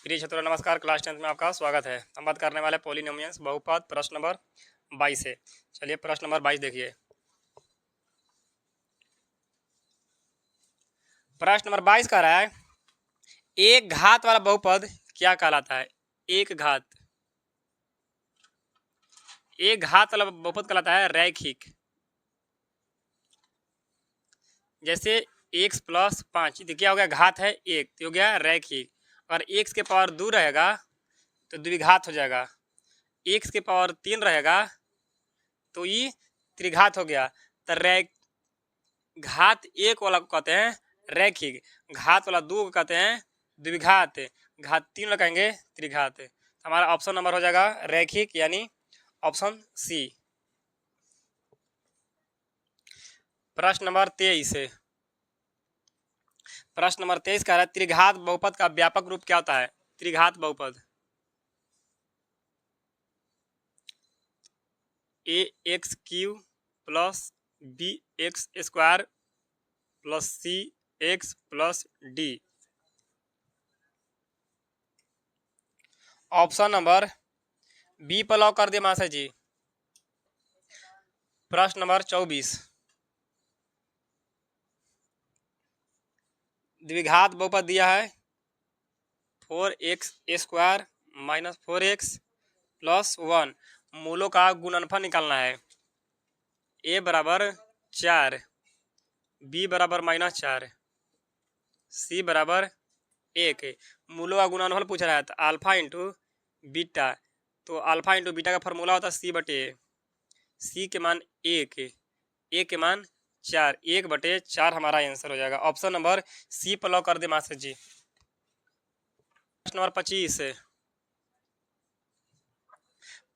प्रिय छात्रों नमस्कार। क्लास 10 में आपका स्वागत है। हम बात करने वाले पॉलिनोमियल्स बहुपद प्रश्न नंबर 22 है। चलिए प्रश्न नंबर 22 देखिए। प्रश्न नंबर 22 कह रहा है एक घात वाला बहुपद क्या कहलाता है। एक घात वाला बहुपद कहलाता है रैखिक। जैसे x प्लस 5 क्या हो गया, घात है एक तो हो गया रैखिक। अगर x के पावर 2 रहेगा तो द्विघात हो जाएगा। x के पावर 3 रहेगा तो ये त्रिघात हो गया। तो घात एक वाला को कहते हैं रैखिक, घात वाला दो को कहते हैं द्विघात, घात तीन वाला कहेंगे त्रिघात। हमारा ऑप्शन नंबर हो जाएगा रैखिक यानी ऑप्शन सी। प्रश्न नंबर 23 है। प्रश्न नंबर 23 कह रहा है त्रिघात बहुपद का व्यापक रूप क्या होता है। त्रिघात बहुपद A X cube plus B X square plus C X plus D. Option number B पर लॉक कर दिए मासा जी। प्रश्न नंबर 24 द्विघात बहुपद दिया है 4x square minus 4x plus 1। मूलों का गुणनफल निकालना है। a बराबर 4, b बराबर -4, c बराबर 1। मूलों का गुणनफल पूछ रहा है तो अल्फा इंटू बीटा, तो अल्फा इंटू बीटा का फॉर्मूला होता है c/a। c के मान 1, a के मान 4, 1/4 हमारा आंसर हो जाएगा। ऑप्शन नंबर सी पर लॉक कर दे मास्टर जी। प्रश्न नंबर 25 है।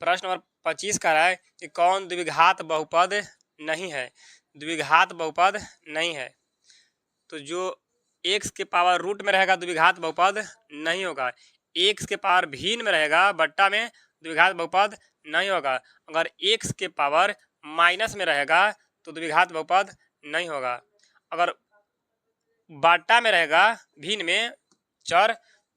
प्रश्न नंबर 25 का है कि कौन द्विघात बहुपद नहीं है। द्विघात बहुपद नहीं है तो जो x के पावर रूट में रहेगा द्विघात बहुपद नहीं होगा। x के पावर भिन्न में रहेगा बट्टा में द्विघात बहुपद नहीं होगा। अगर x के पावर माइनस में रहेगा तो द्विघात बहुपद नहीं होगा। अगर बाटा में रहेगा भिन्न में चर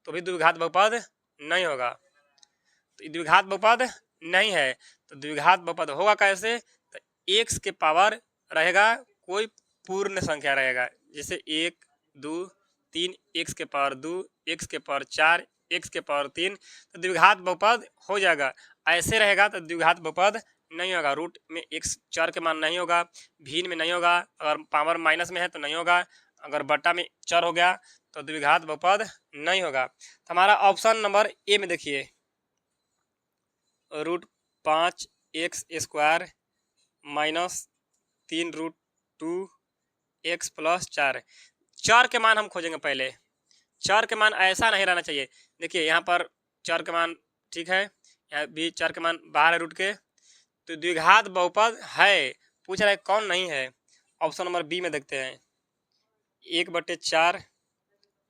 तो भी द्विघात बहुपद नहीं होगा। तो द्विघात बहुपद नहीं है तो द्विघात बहुपद होगा कैसे। तो x के पावर रहेगा कोई पूर्ण संख्या रहेगा, जैसे 1 2 3, x के पावर 2, x के पावर 4, x के पावर 3, तो द्विघात बहुपद हो जाएगा। ऐसे रहेगा तो द्विघात बहुपद नहीं होगा। रूट में x चर के मान नहीं होगा, भिन्न में नहीं होगा, अगर पावर माइनस में है तो नहीं होगा, अगर बट्टा में चर हो गया तो द्विघात बहुपद नहीं होगा। तो हमारा ऑप्शन नंबर ए में देखिए √5x स्क्वायर -3√2x प्लस 4। चर के मान हम खोजेंगे। पहले चर के मान ऐसा नहीं रहना चाहिए। देखिए यहाँ पर चर के मान ठीक है, यहाँ भी चर के मान बाहर है रूट के, तो द्विघात बहुपद है। पूछ रहा है कौन नहीं है। ऑप्शन नंबर बी में देखते हैं 1/4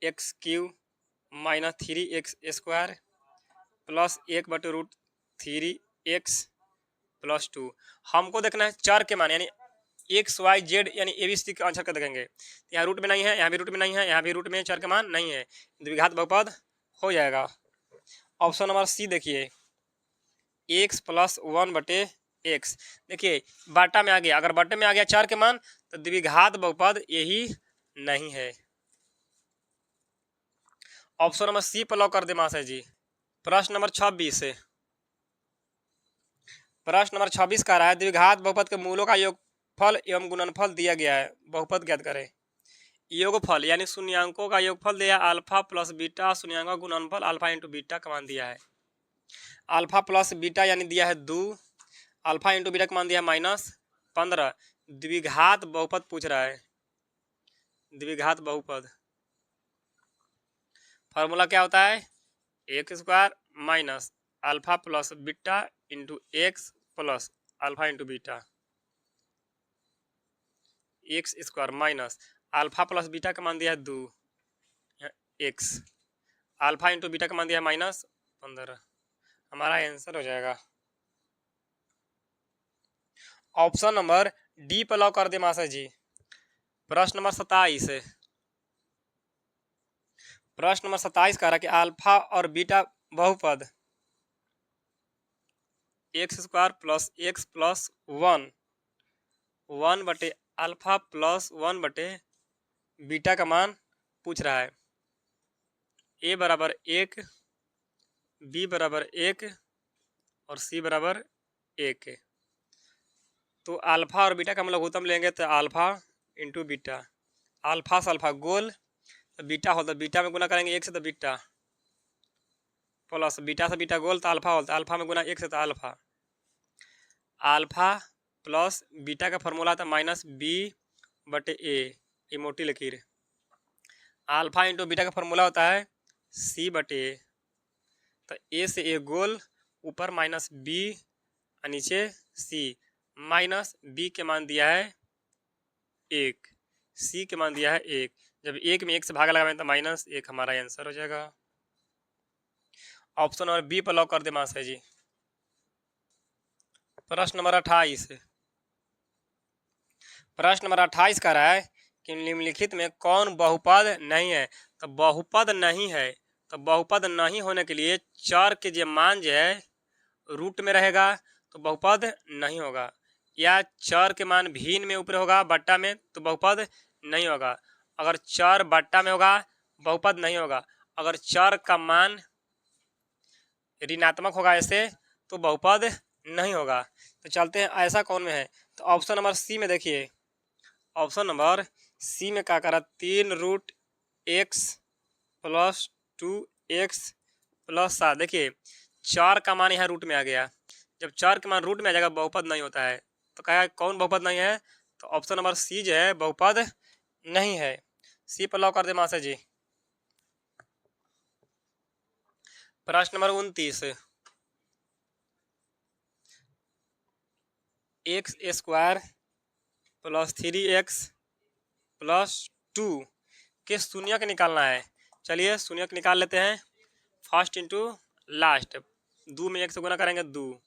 x³ -3x square plus 1/√3x plus 2। हमको देखना है चर के मान यानी XYZ यानी ABC का आंसर कर देखेंगे। यहाँ रूट में नहीं है, यहाँ भी रूट में नहीं है, यहाँ भी रूट में चर के मान नहीं है, द्विघात बहुपद हो जाएगा। ऑप्शन नंबर सी देखिए x प्लस 1/x। देखिए बाटा में आ गया, अगर बाटे में आ गया चार के मान तो द्विघात बहुपद यही नहीं है। ऑप्शन नंबर सी पर लॉक कर दे मासा जी। प्रश्न नंबर 26 है। प्रश्न नंबर 26 का रहा है द्विघात बहुपद के मूलों का योगफल एवं गुणनफल दिया गया है, बहुपद ज्ञात करें। योगफल यानी शून्यांकों का योगफल दिया है अल्फा प्लस बीटा, शून्यांकों का गुणनफल अल्फा इंटू बीटा का मान दिया है। अल्फा प्लस बीटा यानी दिया है 2, अल्फा इंटू बीटा का मान दिया है -15। द्विघात बहुपद पूछ रहा है। द्विघात बहुपद फॉर्मूला क्या होता है, x square minus alpha plus beta into x plus alpha into beta, x square minus alpha plus beta का मान दिया है 2 एक्स, अल्फा इंटू बीटा का मान दिया है -15। हमारा आंसर हो जाएगा ऑप्शन नंबर डी पर लॉक कर दे मासा जी। प्रश्न नंबर 27 है। प्रश्न नंबर 27 कह रहा है कि अल्फा और बीटा बहुपद X square plus X plus one 1/अल्फा प्लस 1/बीटा का मान पूछ रहा है। ए बराबर 1, बी बराबर 1 और सी बराबर 1। तो अल्फा और बीटा का हम लघुत्तम लेंगे तो अल्फा इंटू बीटा, अल्फा से अल्फा गोल, तो बीटा हो तो बीटा में गुना करेंगे 1 से तो बीटा, प्लस बीटा से बीटा गोल तो अल्फा होता है, अल्फा में गुना 1 से तो अल्फा, अल्फा प्लस बीटा का फॉर्मूला था -b/a, ये मोटी लकीर। अल्फा इंटू बीटा का फॉर्मूला होता है c/a, तो a से a गोल, ऊपर -b और नीचे c, -b के मान दिया है 1, c के मान दिया है 1। जब 1 में 1 से भागा लगाएं तो -1 हमारा आंसर हो जाएगा। ऑप्शन नंबर बी पर लॉक कर दे मास है जी। प्रश्न नंबर 28, प्रश्न नंबर 28 का रहा है कि निम्नलिखित में कौन बहुपद नहीं है। तो बहुपद नहीं है, तो बहुपद नहीं होने के लिए चर के जो मान जो है रूट में रहेगा तो बहुपद नहीं होगा, या चर के मान भिन्न में ऊपर होगा बट्टा में तो बहुपद नहीं होगा। अगर चर बट्टा में होगा बहुपद नहीं होगा, अगर चर का मान ऋणात्मक होगा ऐसे तो बहुपद नहीं होगा। तो चलते हैं ऐसा कौन में है, तो ऑप्शन नंबर सी में देखिए, ऑप्शन नंबर सी में क्या करा 3√x + 2x + 7। देखिए 4 का मान यहाँ रूट में आ गया, जब 4 का मान रूट में आ जाएगा बहुपद नहीं होता है। तो कहा कौन बहुपद नहीं है, तो ऑप्शन नंबर सी जो है बहुपद नहीं है। सी पर लॉक कर दे मास्टर जी। प्रश्न नंबर 29, x² + 3x + 2 के शून्यक निकालना है। चलिए शून्यक निकाल लेते हैं, फर्स्ट इंटू लास्ट, 2 में 1 से गुना करेंगे 2,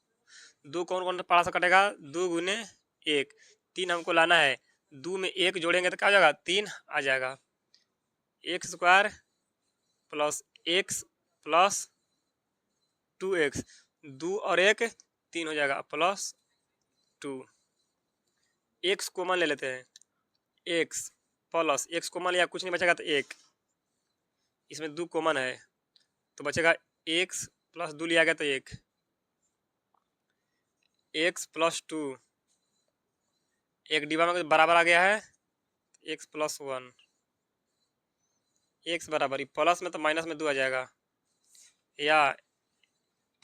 2 कौन कौन पास कटेगा 2 गुने 1, 3 हमको लाना है, 2 में 1 जोड़ेंगे तो क्या हो जाएगा 3 आ जाएगा। x² + x + 2x, 2 और 1 3 हो जाएगा +2, x कॉमन ले लेते हैं, x प्लस x कॉमन लिया कुछ नहीं बचेगा तो 1, इसमें 2 कॉमन है तो बचेगा x + 2 लिया गया तो 1, x + 2, एक डिब्बा में बराबर आ गया है x + 1, x बराबर प्लस में तो माइनस में 2 आ जाएगा, या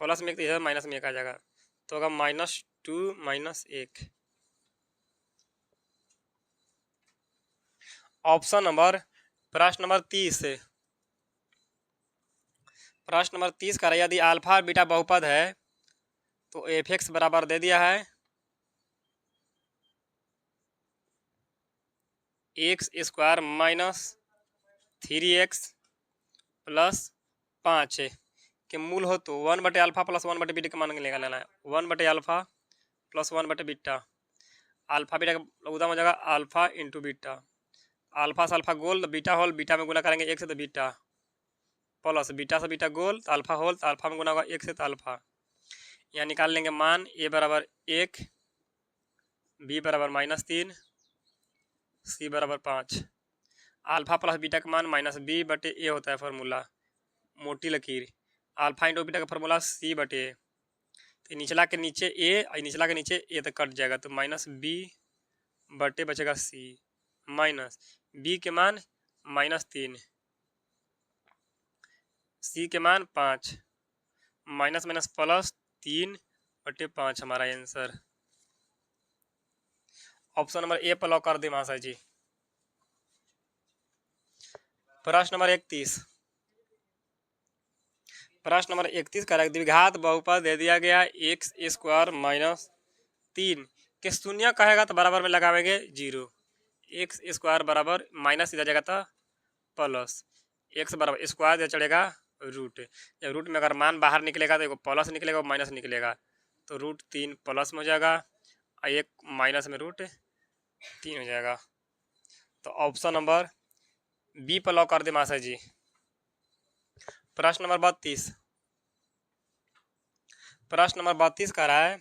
प्लस में 1 तो माइनस में 1 आ जाएगा, तो होगा -2 - 1। ऑप्शन नंबर प्रश्न नंबर 30, प्रश्न नंबर 30 का यदि अल्फा और बीटा बहुपद है तो f(x) बराबर दे दिया है x² - 3x + 5 के मूल हो तो 1/अल्फा + 1/बीटा का मान लेना है, 1/अल्फा + 1/बीटा, अल्फा बीटा का लघुत्तम हो जाएगा अल्फा इंटू बीटा, अल्फा से अल्फा गोल तो बीटा होल, बीटा में गुना करेंगे 1 से तो बीटा, प्लस बीटा से बीटा गोल तो अल्फा होल, तो अल्फा में गुना होगा 1 से तो अल्फा। यहाँ निकाल लेंगे मान a बराबर 1, b बराबर -3, c बराबर 5। अल्फा प्लस बीटा का मान -b/a होता है फार्मूला, मोटी लकीर, अल्फा इंटू बीटा का फार्मूला c/a, तो निचला के नीचे a और निचला के नीचे a तक कट जाएगा तो -b/a बचेगा c, माइनस b के मान -3, c के मान 5, माइनस माइनस प्लस 3/5 हमारा आंसर। ऑप्शन नंबर ए पर लॉक कर दे महाशय जी। प्रश्न नंबर 31, प्रश्न नंबर 31 का द्विघात बहुपद दे दिया गया x² - 3 के शून्य कहेगा तो बराबर में लगाएंगे 0, x² बराबर माइनस इधर जाएगा तो प्लस, x बराबर स्क्वायर चढ़ेगा रूट, जब रूट में अगर मान बाहर निकलेगा तो एक प्लस निकलेगा माइनस निकलेगा, तो √3 प्लस में हो जाएगा और एक माइनस में √3 हो जाएगा। तो ऑप्शन नंबर बी पर लॉक कर दे मास्टर जी। प्रश्न नंबर 32। प्रश्न नंबर 32 कह रहा है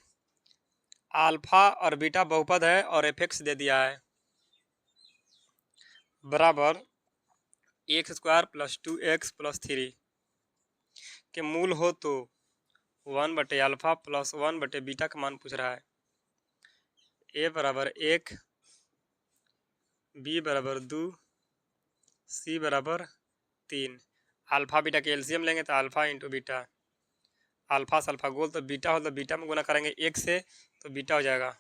अल्फा और बीटा बहुपद है और एफ दे दिया है बराबर x² + 2x + 3 के मूल हो तो 1/α + 1/बीटा का मान पूछ रहा है। a बराबर 1, b बराबर 2, c बराबर 3। अल्फा बीटा के एलसीएम लेंगे तो अल्फा इंटू बीटा, अल्फा से अल्फा गोल तो बीटा हो तो बीटा में गुना करेंगे 1 से तो बीटा हो जाएगा,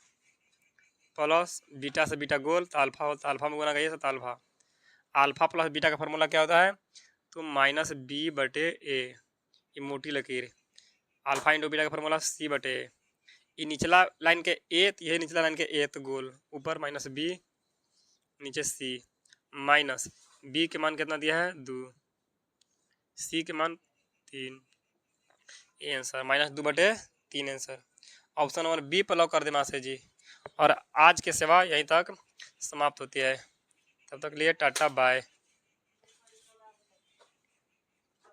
प्लस बीटा से बीटा गोल तो अल्फा हो तो अल्फा में गुना करिए तो अल्फा। अल्फा प्लस बीटा का फॉर्मूला क्या होता है तो -b/a, ये मोटी लकीर। अल्फा इंटू बीटा का फॉर्मूला c/a, ये निचला लाइन के ए, यही निचला लाइन के ए तो गोल, ऊपर -b नीचे c, माइनस b के मान कितना दिया है 2, c के मान 3, ये answer -2/3 answer. Option number B पर लॉक कर देना से जी। और आज की सेवा यहीं तक समाप्त होती है। तब तक लिए टाटा बाय।